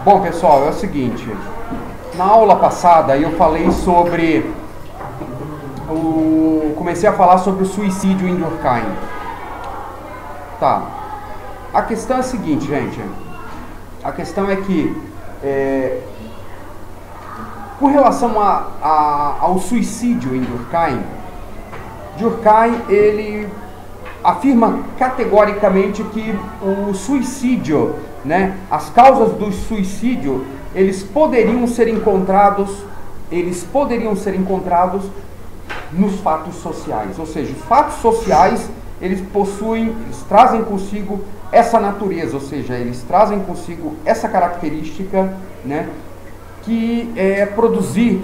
Bom, pessoal, é o seguinte, na aula passada eu falei sobre comecei a falar sobre o suicídio em Durkheim. Tá. A questão é a seguinte, gente. A questão é que com relação ao suicídio em Durkheim, ele afirma categoricamente que o suicídio, né, as causas do suicídio, eles poderiam ser encontrados nos fatos sociais. Ou seja, os fatos sociais, eles trazem consigo essa natureza, ou seja, eles trazem consigo essa característica, né, que é produzir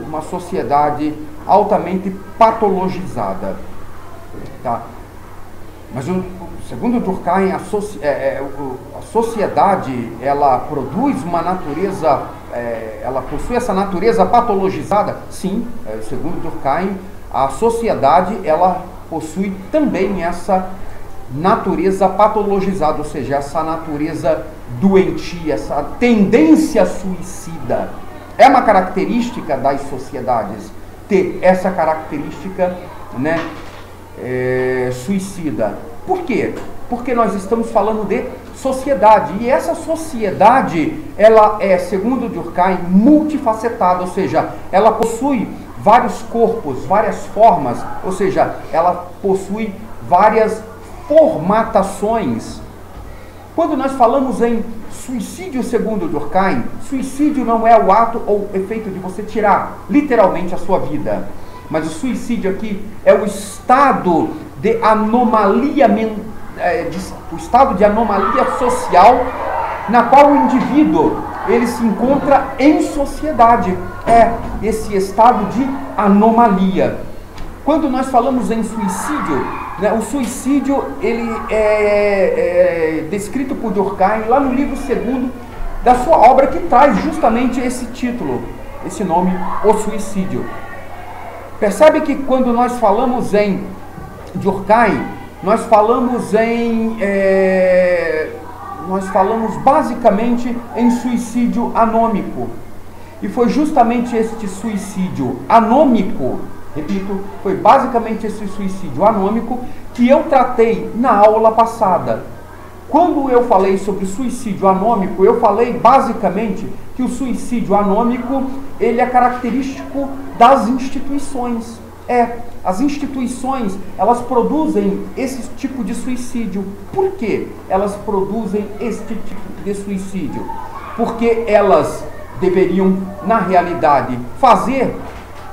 uma sociedade altamente patologizada. Tá? Mas segundo Durkheim, a sociedade, ela produz uma natureza, ela possui essa natureza patologizada? Sim, segundo Durkheim, a sociedade, ela possui também essa natureza patologizada, ou seja, essa natureza doentia, essa tendência suicida. É uma característica das sociedades ter essa característica, né, suicida. Por quê? Porque nós estamos falando de sociedade, e essa sociedade, ela é, segundo Durkheim, multifacetada, ou seja, ela possui vários corpos, várias formas, ou seja, ela possui várias formatações. Quando nós falamos em suicídio segundo Durkheim, suicídio não é o ato ou efeito de você tirar literalmente a sua vida, mas o suicídio aqui é o estado de anomalia o estado de anomalia social na qual o indivíduo ele se encontra em sociedade. É esse estado de anomalia. Quando nós falamos em suicídio, né, o suicídio ele é descrito por Durkheim lá no livro 2º da sua obra, que traz justamente esse título, esse nome, O Suicídio. Percebe que quando nós falamos em Durkheim, nós falamos basicamente em suicídio anômico. E foi justamente este suicídio anômico, repito, foi basicamente esse suicídio anômico que eu tratei na aula passada. Quando eu falei sobre suicídio anômico, eu falei basicamente que o suicídio anômico, ele é característico das instituições. As instituições, elas produzem esse tipo de suicídio. Por que elas produzem esse tipo de suicídio? Porque elas deveriam, na realidade,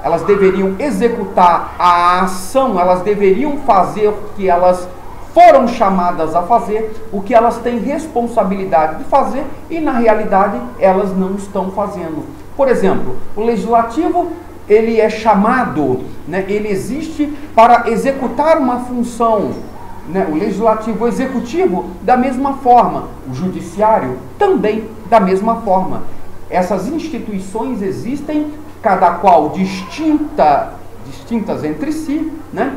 elas deveriam executar a ação, elas deveriam fazer o que elas foram chamadas a fazer, o que elas têm responsabilidade de fazer, e na realidade elas não estão fazendo. Por exemplo, o legislativo, ele é chamado, né, ele existe para executar uma função, né, o legislativo, o executivo, da mesma forma, o judiciário também da mesma forma. Essas instituições existem, cada qual distintas entre si, né?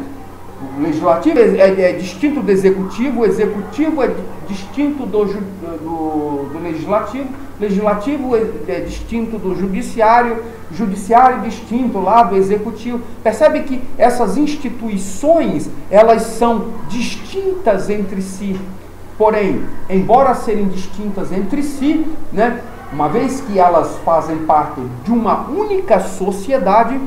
O legislativo é distinto do executivo, o executivo é distinto do legislativo, o legislativo é distinto do judiciário, o judiciário é distinto lá do executivo. Percebe que essas instituições, elas são distintas entre si, porém, embora serem distintas entre si, né, uma vez que elas fazem parte de uma única sociedade,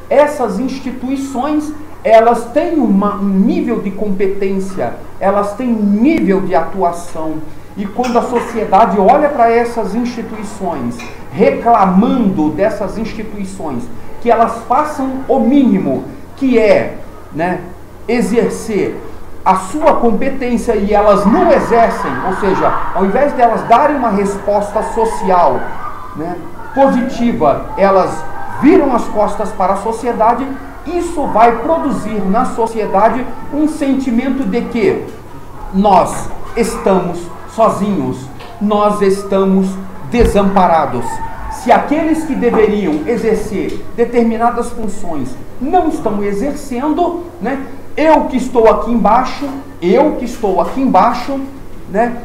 essas instituições, elas têm um nível de competência, elas têm um nível de atuação. E quando a sociedade olha para essas instituições, reclamando dessas instituições, que elas façam o mínimo, que é, né, exercer a sua competência, e elas não exercem, ou seja, ao invés de elas darem uma resposta social, né, positiva, elas viram as costas para a sociedade. Isso vai produzir na sociedade um sentimento de que nós estamos sozinhos, nós estamos desamparados. Se aqueles que deveriam exercer determinadas funções não estão exercendo, né, eu que estou aqui embaixo, né,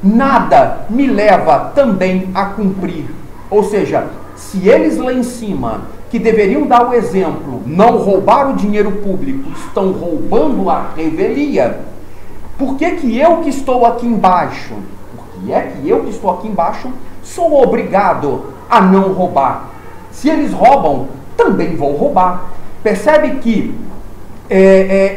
nada me leva também a cumprir. Ou seja, se eles lá em cima, que deveriam dar o exemplo, não roubar o dinheiro público, estão roubando a revelia, por que que eu que estou aqui embaixo, por que é que eu que estou aqui embaixo sou obrigado a não roubar? Se eles roubam, também vou roubar. Percebe que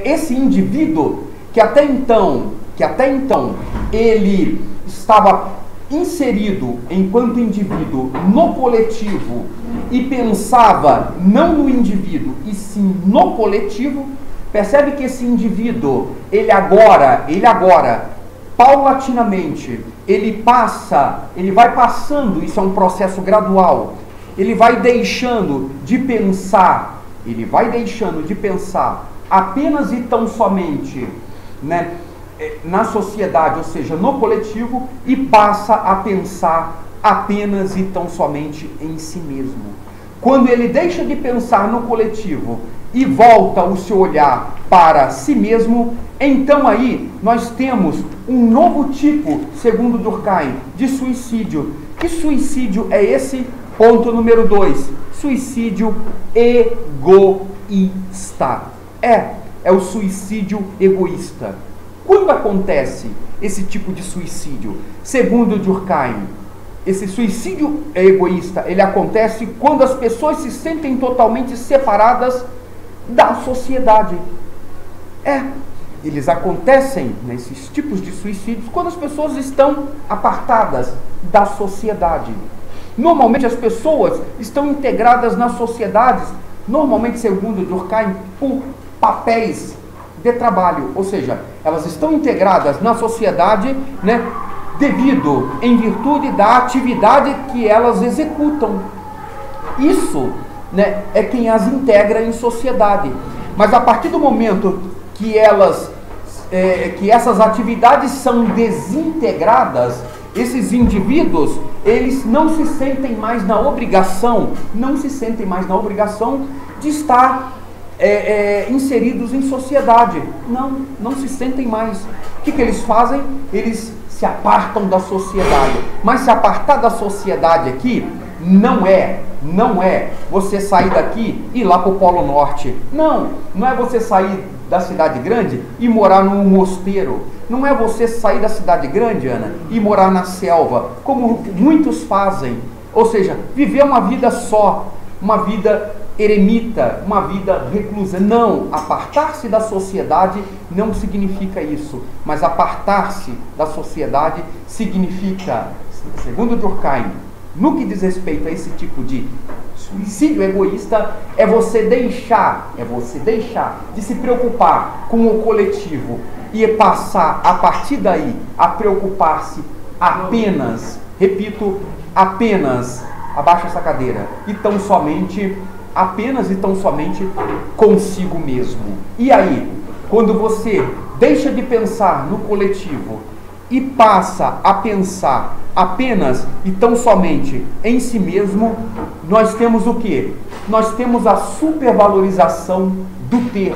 esse indivíduo que até então ele estava inserido enquanto indivíduo no coletivo e pensava não no indivíduo e sim no coletivo, percebe que esse indivíduo, ele agora, paulatinamente, ele vai passando, isso é um processo gradual, ele vai deixando de pensar apenas e tão somente, né, na sociedade, ou seja, no coletivo, e passa a pensar apenas e tão somente em si mesmo. Quando ele deixa de pensar no coletivo e volta o seu olhar para si mesmo, então aí nós temos um novo tipo, segundo Durkheim, de suicídio. Que suicídio é esse? Ponto número 2. Suicídio egoísta. É o suicídio egoísta. Quando acontece esse tipo de suicídio? Segundo Durkheim, esse suicídio egoísta, ele acontece quando as pessoas se sentem totalmente separadas da sociedade. Eles acontecem, nesses tipos de suicídios, quando as pessoas estão apartadas da sociedade. Normalmente as pessoas estão integradas nas sociedades, normalmente, segundo Durkheim, por papéis de trabalho, ou seja, elas estão integradas na sociedade, né, em virtude da atividade que elas executam. Isso, né, é quem as integra em sociedade. Mas a partir do momento que essas atividades são desintegradas, esses indivíduos, eles não se sentem mais na obrigação de estar inseridos em sociedade. Não se sentem mais. O que eles fazem? Eles se apartam da sociedade. Mas se apartar da sociedade aqui não é você sair daqui e ir lá para o Polo Norte. Não é você sair da cidade grande e morar num mosteiro. Não é você sair da cidade grande, Ana, e morar na selva, como muitos fazem. Ou seja, viver uma vida só, uma vida eremita, uma vida reclusa. Não, apartar-se da sociedade não significa isso, mas apartar-se da sociedade significa, segundo Durkheim, no que diz respeito a esse tipo de suicídio egoísta, é você deixar de se preocupar com o coletivo e passar a partir daí a preocupar-se apenas, repito, apenas, abaixa essa cadeira, apenas e tão somente consigo mesmo. E aí, quando você deixa de pensar no coletivo e passa a pensar apenas e tão somente em si mesmo, nós temos o quê? Nós temos a supervalorização do ter.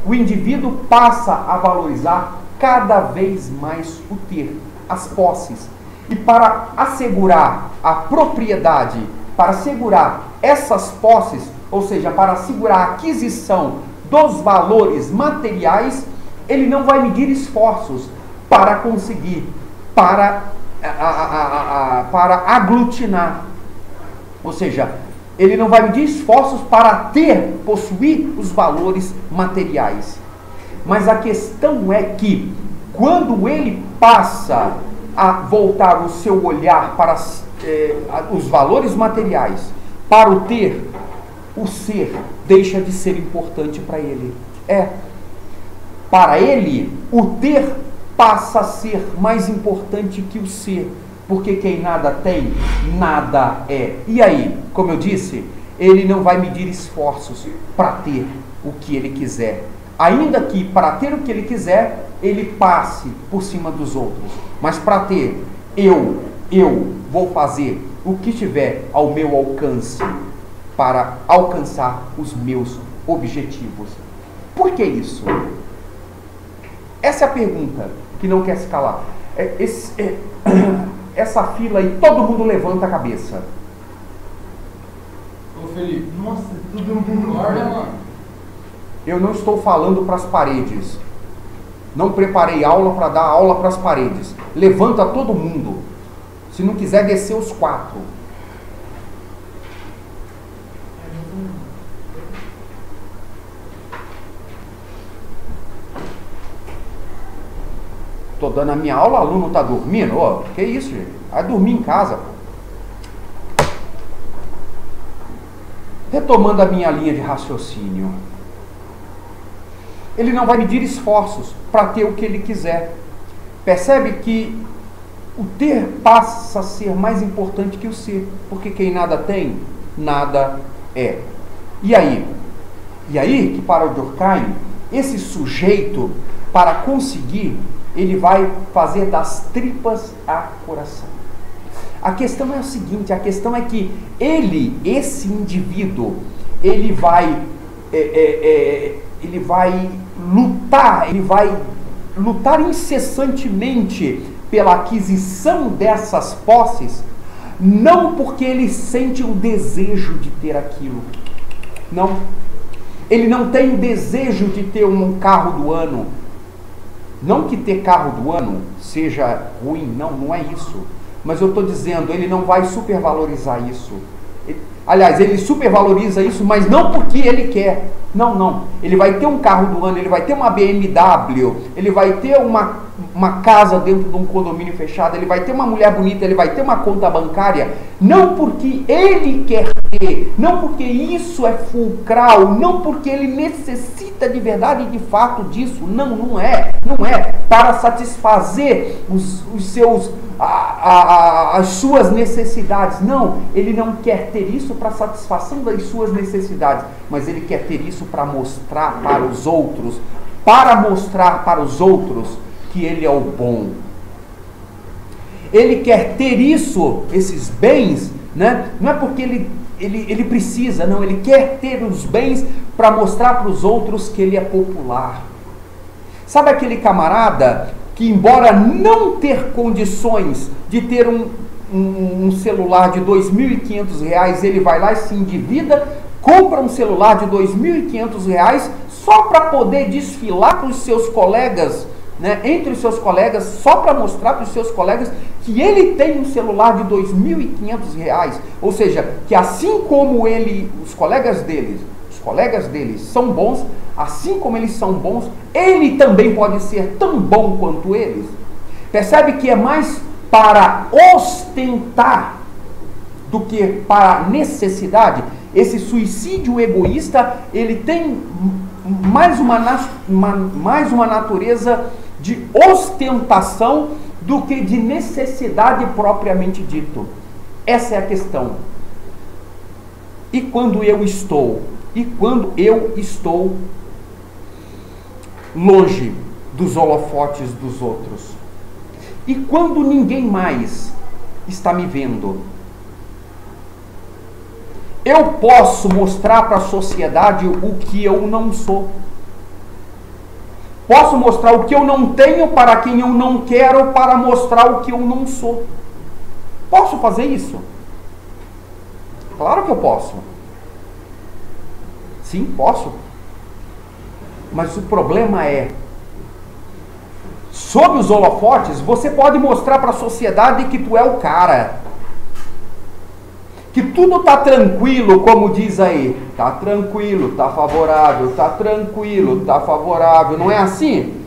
O indivíduo passa a valorizar cada vez mais o ter, as posses. E para assegurar a propriedade, para assegurar essas posses, ou seja, para assegurar a aquisição dos valores materiais, ele não vai medir esforços para conseguir, para aglutinar. Ou seja, ele não vai medir esforços para possuir os valores materiais. Mas a questão é que, quando ele passa a voltar o seu olhar para os valores materiais, para o ter, o ser deixa de ser importante para ele. Para ele, o ter passa a ser mais importante que o ser, porque quem nada tem, nada é. E aí, como eu disse, ele não vai medir esforços para ter o que ele quiser, ainda que para ter o que ele quiser, ele passe por cima dos outros. Mas para ter, eu vou fazer o que tiver ao meu alcance para alcançar os meus objetivos. Por que isso? Essa é a pergunta que não quer se calar. Essa fila aí, todo mundo levanta a cabeça. Ô Felipe, nossa, todo mundo guarda, mano. Eu não estou falando para as paredes. Não preparei aula para dar aula para as paredes. Levanta todo mundo. Se não quiser descer os 4. Estou dando a minha aula, o aluno está dormindo. Oh, que isso, gente? Vai dormir em casa. Retomando a minha linha de raciocínio. Ele não vai medir esforços para ter o que ele quiser. Percebe que o ter passa a ser mais importante que o ser. Porque quem nada tem, nada é. E aí? E aí que para o Durkheim, esse sujeito, para conseguir, ele vai fazer das tripas a coração. A questão é o seguinte, a questão é que ele, esse indivíduo, ele vai lutar incessantemente pela aquisição dessas posses, não porque ele sente o desejo de ter aquilo. Não. Ele não tem o desejo de ter um carro do ano. Não que ter carro do ano seja ruim, não é isso. Mas eu estou dizendo, ele não vai supervalorizar isso. Aliás, ele supervaloriza isso, mas não porque ele quer. Não. Ele vai ter um carro do ano, ele vai ter uma BMW, ele vai ter uma casa dentro de um condomínio fechado, ele vai ter uma mulher bonita, ele vai ter uma conta bancária, não porque ele quer ter, não porque isso é fulcral, não porque ele necessita de verdade e de fato disso. Não é para satisfazer as suas necessidades. Não, ele não quer ter isso para satisfação das suas necessidades, mas ele quer ter isso para mostrar para os outros, que ele é o bom. Ele quer ter isso, esses bens, né? Não é porque ele precisa, não, ele quer ter os bens para mostrar para os outros que ele é popular. Sabe aquele camarada que, embora não ter condições de ter um celular de R$ 2.500, ele vai lá e se endivida, compra um celular de R$ 2.500 só para poder desfilar para os seus colegas, né, entre os seus colegas, só para mostrar para os seus colegas que ele tem um celular de R$ 2.500. Ou seja, que assim como os colegas dele são bons, assim como eles são bons, ele também pode ser tão bom quanto eles. Percebe que é mais para ostentar do que para necessidade. Esse suicídio egoísta, ele tem mais uma natureza de ostentação do que de necessidade propriamente dito. Essa é a questão. E quando eu estou longe dos holofotes dos outros, e quando ninguém mais está me vendo, eu posso mostrar para a sociedade o que eu não sou. Posso mostrar o que eu não tenho para quem eu não quero, para mostrar o que eu não sou. Posso fazer isso? Claro que eu posso. Sim, posso. Mas o problema é, sob os holofotes, você pode mostrar para a sociedade que tu é o cara. Que tudo está tranquilo, como diz aí. Está tranquilo, está favorável, está tranquilo, está favorável. Não é assim?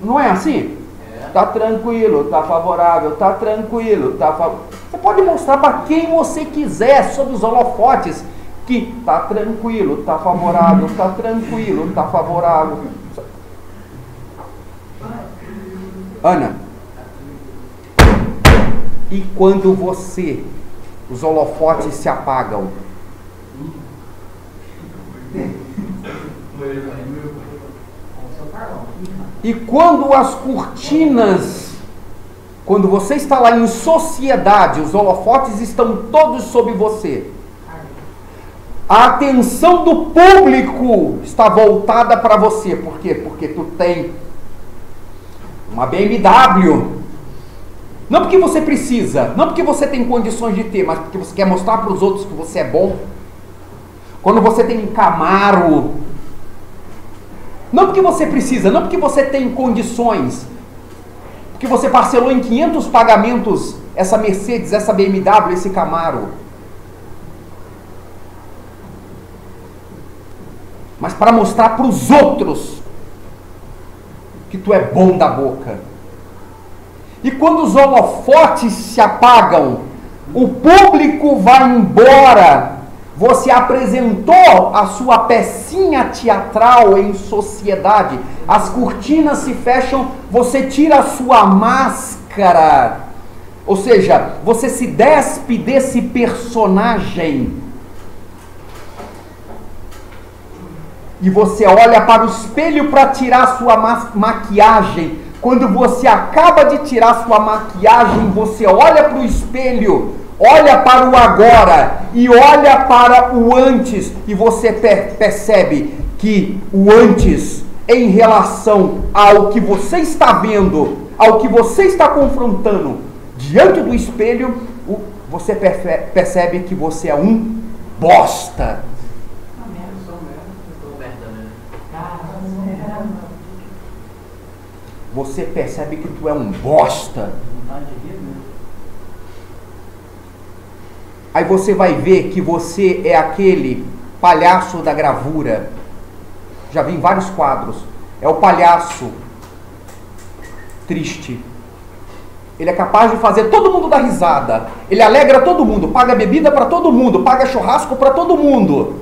Não é assim? Está tranquilo, está favorável, está tranquilo, está favorável. Você pode mostrar para quem você quiser, sob os holofotes, que está tranquilo, está favorável, está tranquilo, está favorável. Ana, e quando os holofotes se apagam? E quando as cortinas, quando você está lá em sociedade, os holofotes estão todos sobre você, a atenção do público está voltada para você. Por quê? Porque tu tem uma BMW. Não porque você precisa, não porque você tem condições de ter, mas porque você quer mostrar para os outros que você é bom. Quando você tem um Camaro, não porque você precisa, não porque você tem condições, porque você parcelou em 500 pagamentos essa Mercedes, essa BMW, esse Camaro. Mas para mostrar para os outros que tu é bom da boca. E quando os holofotes se apagam, o público vai embora, você apresentou a sua pecinha teatral em sociedade, as cortinas se fecham, você tira a sua máscara, ou seja, você se despe desse personagem e você olha para o espelho para tirar sua maquiagem. Quando você acaba de tirar sua maquiagem, você olha para o espelho, olha para o agora e olha para o antes, e você percebe que o antes, em relação ao que você está vendo, ao que você está confrontando diante do espelho, você percebe que você é um bosta. Você percebe que tu é um bosta. Aí você vai ver que você é aquele palhaço da gravura. Já vi em vários quadros. É o palhaço triste. Ele é capaz de fazer todo mundo dar risada. Ele alegra todo mundo, paga bebida para todo mundo, paga churrasco para todo mundo.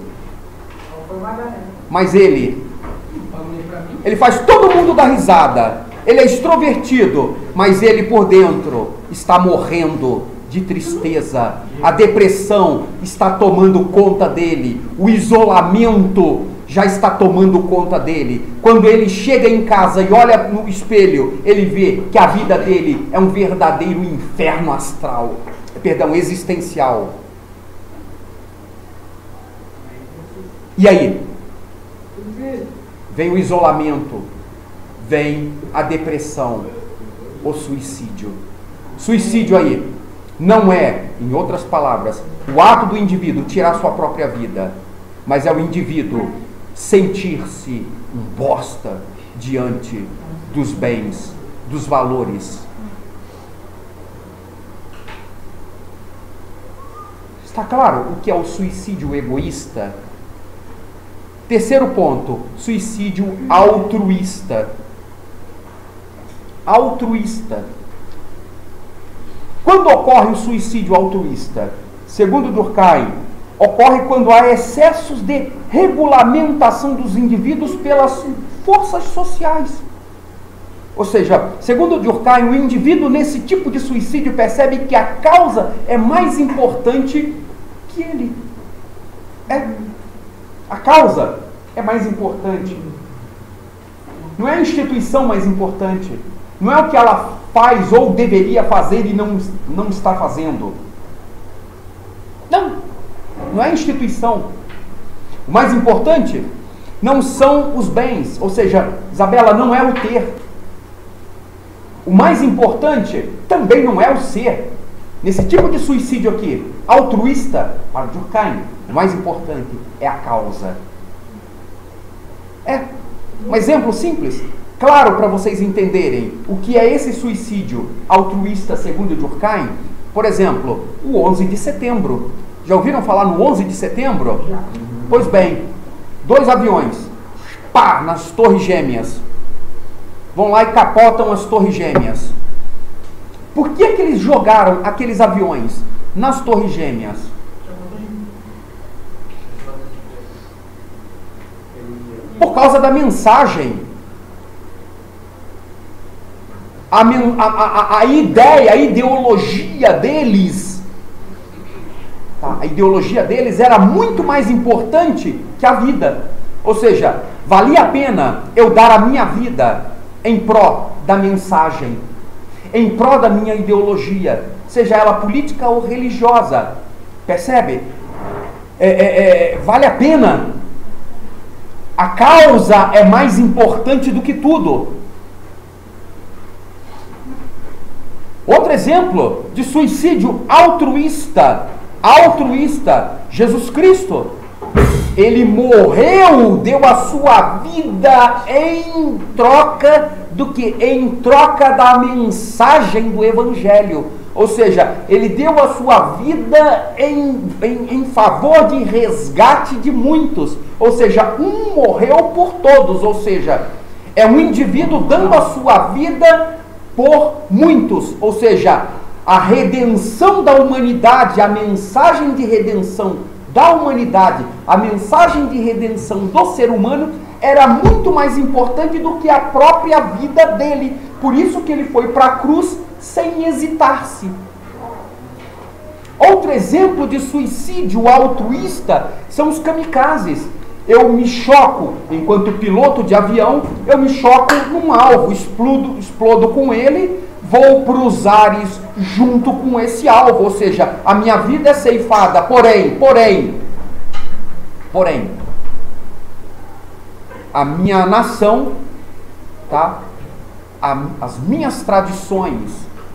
Mas ele faz todo mundo dar risada. Ele é extrovertido, mas ele por dentro está morrendo de tristeza. A depressão está tomando conta dele. O isolamento já está tomando conta dele. Quando ele chega em casa e olha no espelho, ele vê que a vida dele é um verdadeiro inferno astral. Existencial. E aí? Vem o isolamento, vem a depressão, o suicídio. Suicídio aí não é, em outras palavras, o ato do indivíduo tirar sua própria vida, mas é o indivíduo sentir-se um bosta diante dos bens, dos valores. Está claro o que é o suicídio egoísta? Terceiro ponto, suicídio altruísta. Altruísta. Quando ocorre o suicídio altruísta? Segundo Durkheim, ocorre quando há excessos de regulamentação dos indivíduos pelas forças sociais. Ou seja, segundo Durkheim, o indivíduo nesse tipo de suicídio percebe que a causa é mais importante que ele. A causa é mais importante. Não é a instituição mais importante. Não é o que ela faz ou deveria fazer e não está fazendo. Não é a instituição. O mais importante não são os bens. Ou seja, Isabela, não é o ter. O mais importante também não é o ser. Nesse tipo de suicídio aqui, altruísta, para Durkheim, o mais importante é a causa. Um exemplo simples, claro, para vocês entenderem o que é esse suicídio altruísta segundo Durkheim. Por exemplo, o 11 de setembro. Já ouviram falar no 11 de setembro? Já. Pois bem, 2 aviões, nas Torres Gêmeas. Vão lá e capotam as Torres Gêmeas. Por que eles jogaram aqueles aviões nas Torres Gêmeas? Por causa da mensagem. A ideia, a ideologia deles, a ideologia deles era muito mais importante que a vida. Ou seja, valia a pena eu dar a minha vida em pró da mensagem, em pró da minha ideologia, seja ela política ou religiosa. Percebe? Vale a pena. A causa é mais importante do que tudo. Outro exemplo de suicídio altruísta, Jesus Cristo. Ele morreu, deu a sua vida em troca do que? Em troca da mensagem do Evangelho. Ou seja, ele deu a sua vida em favor de resgate de muitos. Ou seja, um morreu por todos. Ou seja, é um indivíduo dando a sua vida por muitos. Ou seja, a redenção da humanidade, a mensagem de redenção da humanidade, a mensagem de redenção do ser humano era muito mais importante do que a própria vida dele. Por isso que ele foi para a cruz sem hesitar-se. Outro exemplo de suicídio altruísta são os kamikazes. Eu me choco, enquanto piloto de avião, eu me choco num alvo, explodo com ele, vou para os ares junto com esse alvo, ou seja, a minha vida é ceifada, porém, a minha nação, tá? As minhas tradições,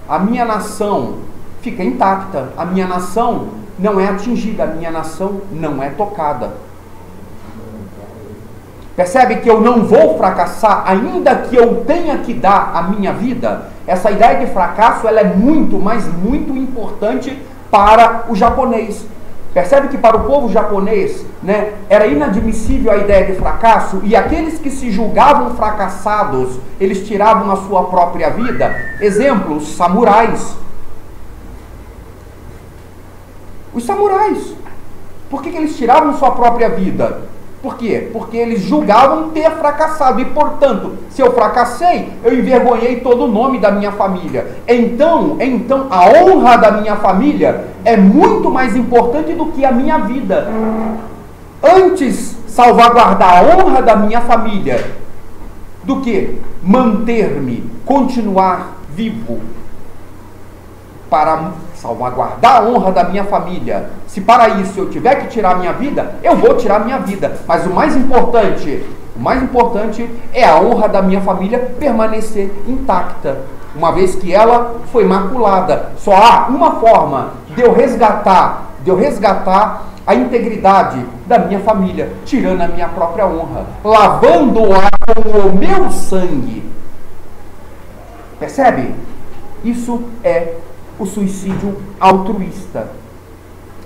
a minha nação fica intacta, a minha nação não é atingida, a minha nação não é tocada. Percebe que eu não vou fracassar, ainda que eu tenha que dar a minha vida? Essa ideia de fracasso, ela é muito, mas muito importante para o japonês. Percebe que para o povo japonês, né, era inadmissível a ideia de fracasso, e aqueles que se julgavam fracassados, eles tiravam a sua própria vida. Exemplo, os samurais. Os samurais. Por que eles tiravam sua própria vida? Por quê? Porque eles julgavam ter fracassado e, portanto, se eu fracassei, eu envergonhei todo o nome da minha família. Então, a honra da minha família é muito mais importante do que a minha vida. Antes salvaguardar a honra da minha família do que manter-me, continuar vivo para salvaguardar a honra da minha família. Se para isso eu tiver que tirar a minha vida, eu vou tirar a minha vida. Mas o mais importante é a honra da minha família permanecer intacta, uma vez que ela foi maculada. Só há uma forma de eu resgatar a integridade da minha família, tirando a minha própria honra, lavando-a com o meu sangue. Percebe? Isso é o suicídio altruísta.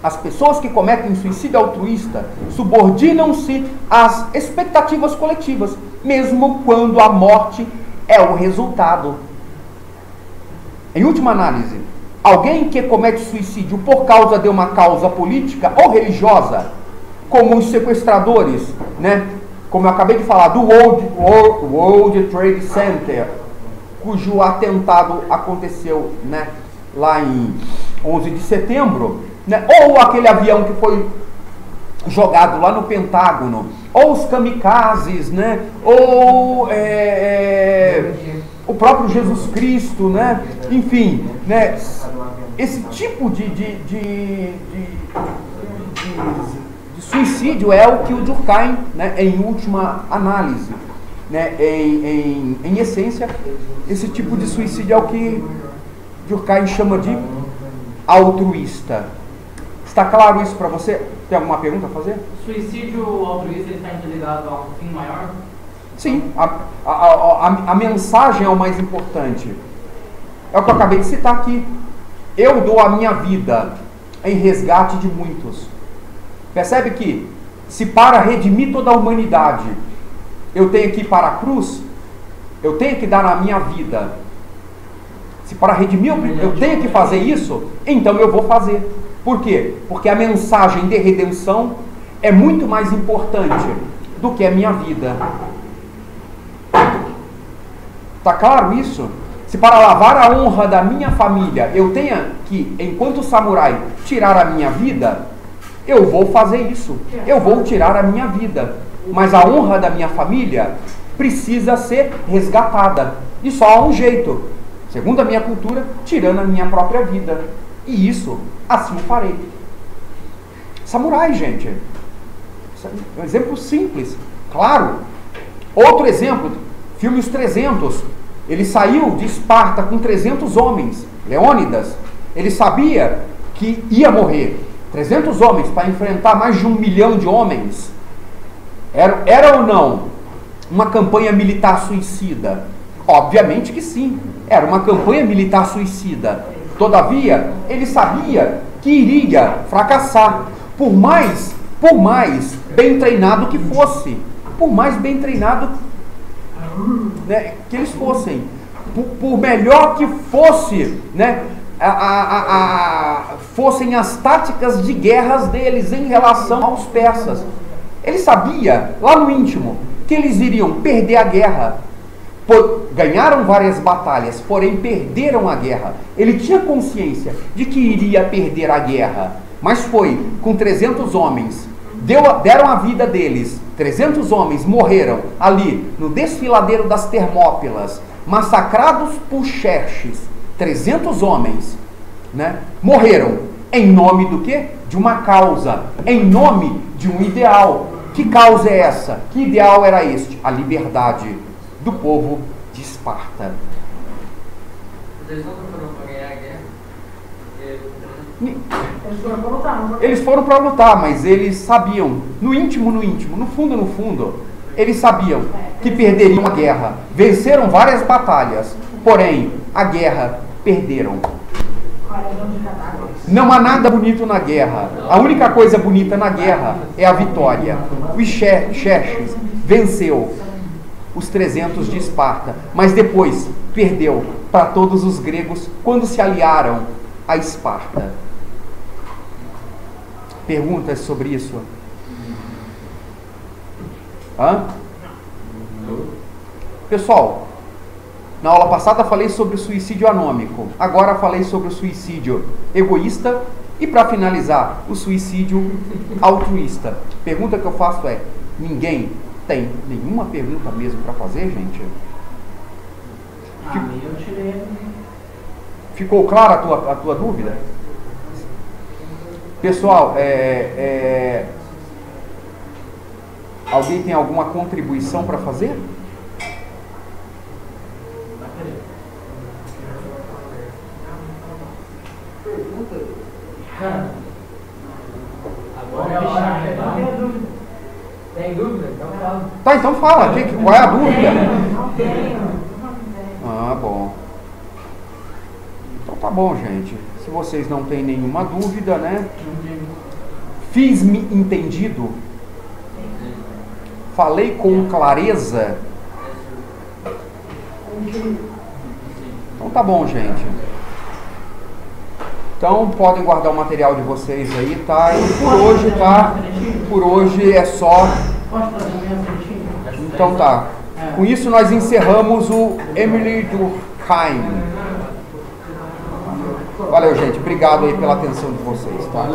As pessoas que cometem suicídio altruísta subordinam-se às expectativas coletivas, mesmo quando a morte é o resultado. Em última análise, alguém que comete suicídio por causa de uma causa política ou religiosa, como os sequestradores, né? Como eu acabei de falar, do World Trade Center, cujo atentado aconteceu, né, lá em 11 de setembro, né? Ou aquele avião que foi jogado lá no Pentágono, ou os kamikazes, né? Ou o próprio Jesus Cristo, né? Enfim, né? Esse tipo de suicídio é o que o Durkheim, né, em última análise, né, em essência, esse tipo de suicídio é o que Durkheim chama de altruísta. Está claro isso para você? Tem alguma pergunta a fazer? O suicídio altruísta está interligado a um fim maior? Sim, a mensagem é o mais importante. É o que eu acabei de citar aqui. Eu dou a minha vida em resgate de muitos. Percebe que, se para redimir toda a humanidade eu tenho que ir para a cruz, eu tenho que dar a minha vida. Se para redimir eu tenho que fazer isso, então eu vou fazer. Por quê? Porque a mensagem de redenção é muito mais importante do que a minha vida. Está claro isso? Se para lavar a honra da minha família eu tenha que, enquanto samurai, tirar a minha vida, eu vou fazer isso. Eu vou tirar a minha vida. Mas a honra da minha família precisa ser resgatada. E só há um jeito, segundo a minha cultura, tirando a minha própria vida. E isso, assim eu farei. Samurai, gente. É um exemplo simples, claro. Outro exemplo, filme Os 300. Ele saiu de Esparta com 300 homens, Leônidas. Ele sabia que ia morrer. 300 homens para enfrentar mais de 1 milhão de homens. Era ou não uma campanha militar suicida? Obviamente que sim. Era uma campanha militar suicida. Todavia, ele sabia que iria fracassar. Por mais bem treinado que fosse. Por mais bem treinado, né, que eles fossem. Por melhor que fosse, né, fossem as táticas de guerras deles em relação aos persas. Ele sabia, lá no íntimo, que eles iriam perder a guerra. Ganharam várias batalhas, porém perderam a guerra. Ele tinha consciência de que iria perder a guerra, mas foi com 300 homens. Deram a vida deles. 300 homens morreram ali no desfiladeiro das Termópilas, massacrados por Xerxes. 300 homens, né, morreram em nome do quê? De uma causa, em nome de um ideal. Que causa é essa? Que ideal era este? A liberdade do povo de Esparta. Eles não foram para ganhar a guerra? Eles foram para lutar, mas eles sabiam, no íntimo, no fundo, eles sabiam que perderiam a guerra. Venceram várias batalhas, porém, a guerra perderam. Não há nada bonito na guerra. A única coisa bonita na guerra é a vitória. O Xerxes venceu os 300 de Esparta, mas depois perdeu para todos os gregos quando se aliaram a Esparta. Perguntas sobre isso? Hã? Pessoal, na aula passada falei sobre o suicídio anômico, agora falei sobre o suicídio egoísta e, para finalizar, o suicídio altruísta. Pergunta que eu faço é: ninguém tem nenhuma pergunta mesmo para fazer, gente? Ficou clara a tua dúvida? Pessoal, alguém tem alguma contribuição para fazer? Agora é a hora. Tem dúvida? Então fala. Tá, então fala. Qual é a dúvida? Não tenho. Ah, bom. Então tá bom, gente. Se vocês não têm nenhuma dúvida, né? Fiz-me entendido? Falei com clareza? Então tá bom, gente. Então podem guardar o material de vocês aí, tá? E por hoje, tá? Por hoje é só. Então tá. Com isso nós encerramos o Emily Durkheim. Valeu, gente. Obrigado aí pela atenção de vocês, tá?